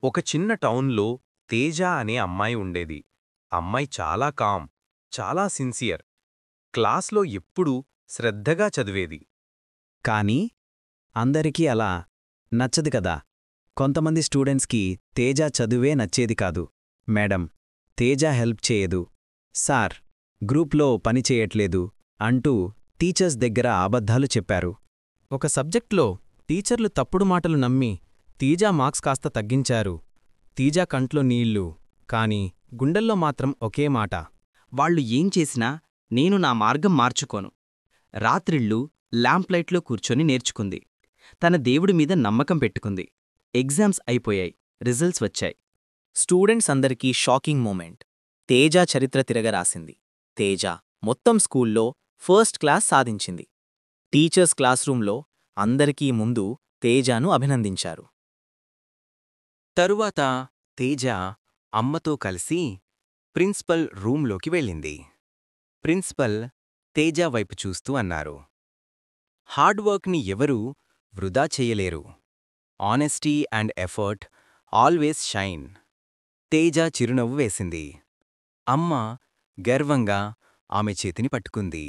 ఒక చిన్న టౌన్లో తేజ అనే అమ్మాయి ఉండేది. అమ్మాయి చాలా కామ్, చాలా సిన్సియర్. క్లాస్లో ఎప్పుడూ శ్రద్ధగా చదివేది. కానీ అందరికీ అలా నచ్చదు కదా. కొంతమంది స్టూడెంట్స్కి తేజ చదువే నచ్చేది కాదు. మేడం, తేజ హెల్ప్ చేయదు, సార్ గ్రూప్లో పని చేయట్లేదు అంటూ టీచర్స్ దగ్గర అబద్ధాలు చెప్పారు. ఒక సబ్జెక్ట్లో టీచర్లు తప్పుడు మాటలు నమ్మి తీజా మార్క్స్ కాస్త తగ్గించారు. తీజా కంట్లో నీళ్లు, కాని గుండెల్లో మాత్రం ఒకే మాట. వాళ్ళు ఏం చేసినా నేను నా మార్గం మార్చుకోను. రాత్రిళ్ళు ల్యాంప్లైట్లో కూర్చొని నేర్చుకుంది. తన దేవుడి మీద నమ్మకం పెట్టుకుంది. ఎగ్జామ్స్ అయిపోయాయి, రిజల్ట్స్ వచ్చాయి. స్టూడెంట్స్ అందరికీ షాకింగ్ మూమెంట్. తేజ చరిత్ర తిరగరాసింది. తేజ మొత్తం స్కూల్లో ఫస్ట్ క్లాస్ సాధించింది. టీచర్స్ క్లాస్రూంలో అందరికీ ముందు తేజాను అభినందించారు. తరువాత తేజ అమ్మతో కలిసి ప్రిన్సిపల్ రూంలోకి వెళ్ళింది. ప్రిన్సిపల్ తేజ వైపు చూస్తూ అన్నారు, హార్డ్వర్క్ని ఎవరూ వృధా చెయ్యలేరు. Honesty and effort always shine. Teja చిరునవ్వు వేసింది. అమ్మ గర్వంగా ఆమె చేతిని పట్టుకుంది.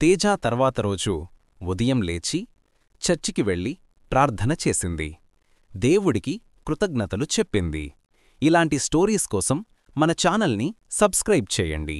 తేజ తర్వాత రోజు ఉదయం లేచి చర్చికి వెళ్ళి ప్రార్థన చేసింది. దేవుడికి కృతజ్ఞతలు చెప్పింది. ఇలాంటి స్టోరీస్ కోసం మన ఛానల్ని సబ్స్క్రైబ్ చేయండి.